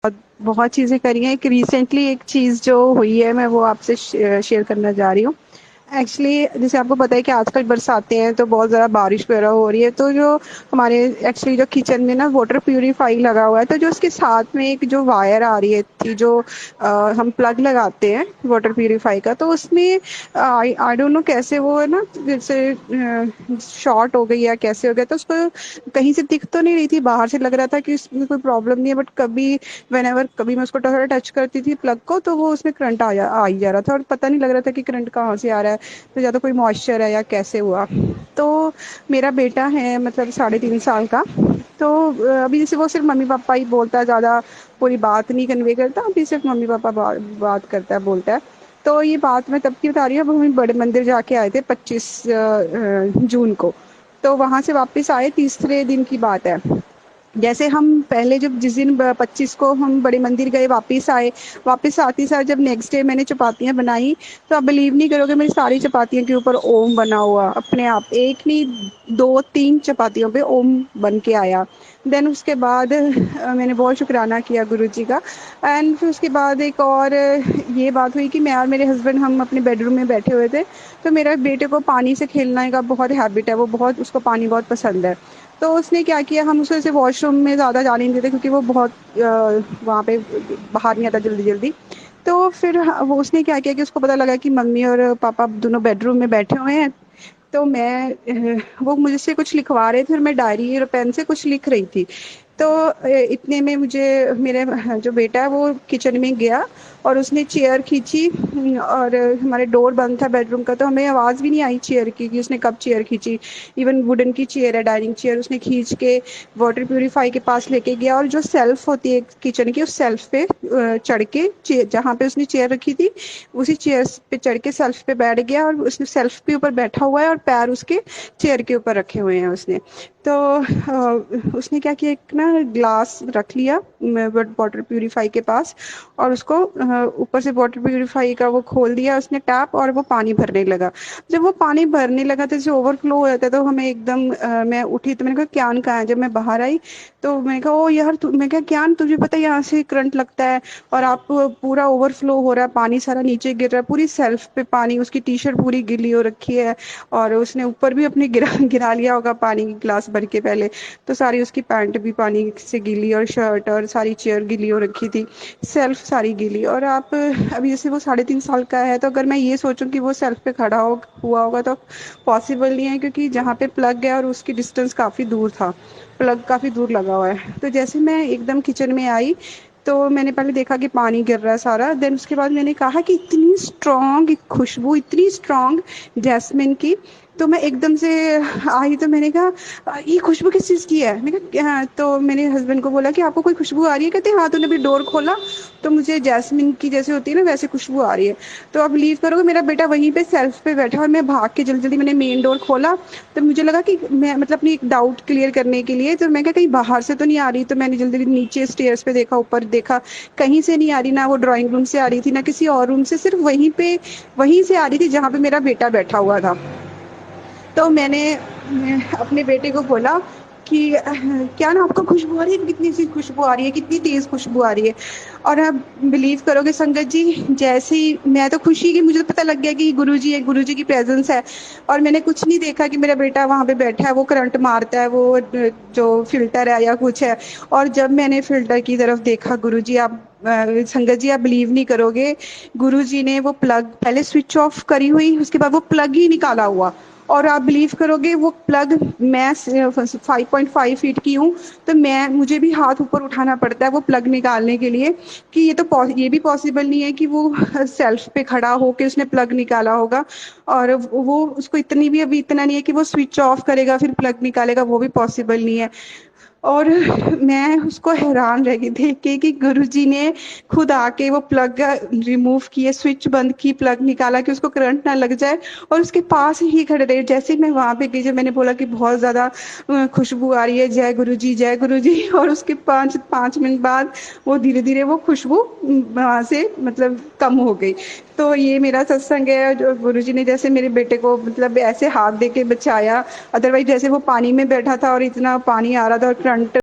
बहुत चीज़ें करी हैं। एक रिसेंटली एक चीज़ जो हुई है मैं वो आपसे शेयर करना जा रही हूँ। एक्चुअली जैसे आपको पता है कि आजकल बरसातें हैं तो बहुत ज़्यादा बारिश वगैरह हो रही है, तो जो हमारे एक्चुअली जो किचन में ना वाटर प्यूरीफाई लगा हुआ है, तो जो उसके साथ में एक जो वायर आ रही है थी, जो हम प्लग लगाते हैं वाटर प्यूरीफाई का, तो उसमें आई आई डोंट नो कैसे वो है ना, जैसे शॉर्ट हो गई या कैसे हो गया, तो उसको कहीं से दिख तो नहीं रही थी, बाहर से लग रहा था कि इसमें कोई प्रॉब्लम नहीं है, बट कभी व्हेनेवर कभी मैं उसको थोड़ा टच करती थी प्लग को, तो वो उसमें करंट आ ही जा रहा था और पता नहीं लग रहा था कि करंट कहाँ से आ रहा है, तो या तो कोई मॉइस्चर है या कैसे हुआ। तो मेरा बेटा है मतलब 3.5 साल का, तो अभी जैसे वो सिर्फ मम्मी पापा ही बोलता है, ज़्यादा पूरी बात नहीं कन्वे करता, अभी सिर्फ मम्मी पापा बात करता है, बोलता है। तो ये बात मैं तब की बता रही हूँ, अब हम बड़े मंदिर जाके आए थे 25 जून को। तो वहां से वापस आए, तीसरे दिन की बात है। जैसे हम पहले जब जिस दिन 25 को हम बड़े मंदिर गए, वापस आए, वापस आते ही साथ जब नेक्स्ट डे मैंने चपातियां बनाई, तो आप बिलीव नहीं करोगे, मेरी सारी चपातियों के ऊपर ओम बना हुआ अपने आप, एक नहीं 2-3 चपातियों पे ओम बन के आया। देन उसके बाद मैंने बहुत शुक्राना किया गुरु जी का। एंड फिर उसके बाद एक और ये बात हुई कि मैं और मेरे हस्बैंड हम अपने बेडरूम में बैठे हुए थे, तो मेरे बेटे को पानी से खेलने का बहुत हैबिट है, वो बहुत उसको पानी बहुत पसंद है। तो उसने क्या किया, हम उसे ऐसे वॉशरूम में ज़्यादा जाने नहीं देते क्योंकि वो बहुत वहाँ पे बाहर नहीं आता जल्दी जल्दी। तो फिर वो उसने क्या किया कि उसको पता लगा कि मम्मी और पापा दोनों बेडरूम में बैठे हुए हैं, तो वो मुझसे कुछ लिखवा रहे थे और मैं डायरी और पेन से कुछ लिख रही थी। तो इतने में मुझे मेरे जो बेटा है वो किचन में गया और उसने चेयर खींची, और हमारे डोर बंद था बेडरूम का, तो हमें आवाज़ भी नहीं आई चेयर की कि उसने कब चेयर खींची। इवन वुडन की चेयर है, डाइनिंग चेयर, उसने खींच के वाटर प्यूरीफाई के पास लेके गया और जो सेल्फ होती है किचन की, उस सेल्फ पे चढ़ के जहाँ पे उसने चेयर रखी थी उसी चेयर पे चढ़ के सेल्फ पे बैठ गया, और उसने सेल्फ के ऊपर बैठा हुआ है और पैर उसके चेयर के ऊपर रखे हुए हैं उसने। तो उसने क्या किया, एक ना ग्लास रख लिया वाटर प्यूरीफाई के पास, और उसको ऊपर से वाटर प्यूरीफाई का वो खोल दिया उसने टैप, और वो पानी भरने लगा। जब वो पानी भरने लगा तो जैसे ओवरफ्लो हो जाता है, तो हमें एकदम मैं उठी तो मैंने कहा क्यान कहाँ है। जब मैं बाहर आई तो मैंने कहा ओ यार, मैं क्या क्यान, तुझे पता है यहाँ से करंट लगता है और आप पूरा ओवरफ्लो हो रहा है, पानी सारा नीचे गिर रहा है, पूरी सेल्फ पे पानी, उसकी टी शर्ट पूरी गीली हो रखी है, और उसने ऊपर भी अपने गिरा गिरा लिया होगा पानी की गिलास भर के पहले, तो सारी उसकी पैंट भी पानी से गीली और शर्ट और सारी चेयर गीली हो रखी थी, सेल्फ सारी गीली। और आप अभी जैसे वो 3.5 साल का है, तो अगर मैं ये सोचूं कि वो सेल्फ पे खड़ा हुआ होगा तो पॉसिबल नहीं है, क्योंकि जहाँ पे प्लग है और उसकी डिस्टेंस काफ़ी दूर था, प्लग काफ़ी दूर लगा हुआ है। तो जैसे मैं एकदम किचन में आई तो मैंने पहले देखा कि पानी गिर रहा है सारा, देन उसके बाद मैंने कहा कि इतनी स्ट्रॉन्ग खुशबू, इतनी स्ट्रॉन्ग जैस्मिन की। तो मैं एकदम से आई तो मैंने कहा ये खुशबू किस चीज़ की है?" मैंने कहा "हाँ।" तो मेरे हस्बैंड को बोला कि आपको कोई खुशबू आ रही है? कहते हाँ, तूने अभी डोर खोला तो मुझे जैस्मिन की जैसे होती है ना वैसे खुशबू आ रही है। तो आप बिलीव करोगे, मेरा बेटा वहीं पे सेल्फ पे बैठा और मैं भाग के जल्दी जल्दी मैंने मेन डोर खोला, तो मुझे लगा कि मैं मतलब अपनी एक डाउट क्लियर करने के लिए, तो मैं क्या कहीं बाहर से तो नहीं आ रही, तो मैंने जल्दी जल्दी नीचे स्टेयर्स पे देखा, ऊपर देखा, कहीं से नहीं आ रही, ना वो ड्राइंग रूम से आ रही थी ना किसी और रूम से, सिर्फ वहीं से आ रही थी जहाँ पे मेरा बेटा बैठा हुआ था। तो मैं अपने बेटे को बोला कि क्या ना आपको खुशबू आ रही है, कितनी सी खुशबू आ रही है, कितनी तेज खुशबू आ रही है। और आप बिलीव करोगे संगत जी, जैसे ही मैं तो खुशी की, मुझे तो पता लग गया कि गुरुजी है, गुरुजी की प्रेजेंस है, और मैंने कुछ नहीं देखा कि मेरा बेटा वहां पे बैठा है, वो करंट मारता है, वो जो फिल्टर है या कुछ है। और जब मैंने फिल्टर की तरफ देखा, गुरुजी आप संगत जी आप बिलीव नहीं करोगे, गुरुजी ने वो प्लग पहले स्विच ऑफ करी हुई, उसके बाद वो प्लग ही निकाला हुआ। और आप बिलीव करोगे वो प्लग, मैं 5.5 फीट की हूँ, तो मुझे भी हाथ ऊपर उठाना पड़ता है वो प्लग निकालने के लिए, कि ये भी पॉसिबल नहीं है कि वो सेल्फ पे खड़ा होके उसने प्लग निकाला होगा। और वो उसको इतनी भी अभी इतना नहीं है कि वो स्विच ऑफ करेगा फिर प्लग निकालेगा, वो भी पॉसिबल नहीं है। और मैं उसको हैरान रह गई देख के कि गुरुजी ने खुद आके वो प्लग रिमूव किए, स्विच बंद की, प्लग निकाला कि उसको करंट ना लग जाए, और उसके पास ही खड़े रहे। जैसे ही मैं वहां पे गई, जब मैंने बोला कि बहुत ज्यादा खुशबू आ रही है, जय गुरुजी जय गुरुजी, और उसके 5 5 मिनट बाद वो धीरे धीरे वो खुशबू वहां से मतलब कम हो गई। तो ये मेरा सत्संग है, जो गुरुजी ने जैसे मेरे बेटे को मतलब ऐसे हाथ दे के बचाया, अदरवाइज जैसे वो पानी में बैठा था और इतना पानी आ रहा था और करंट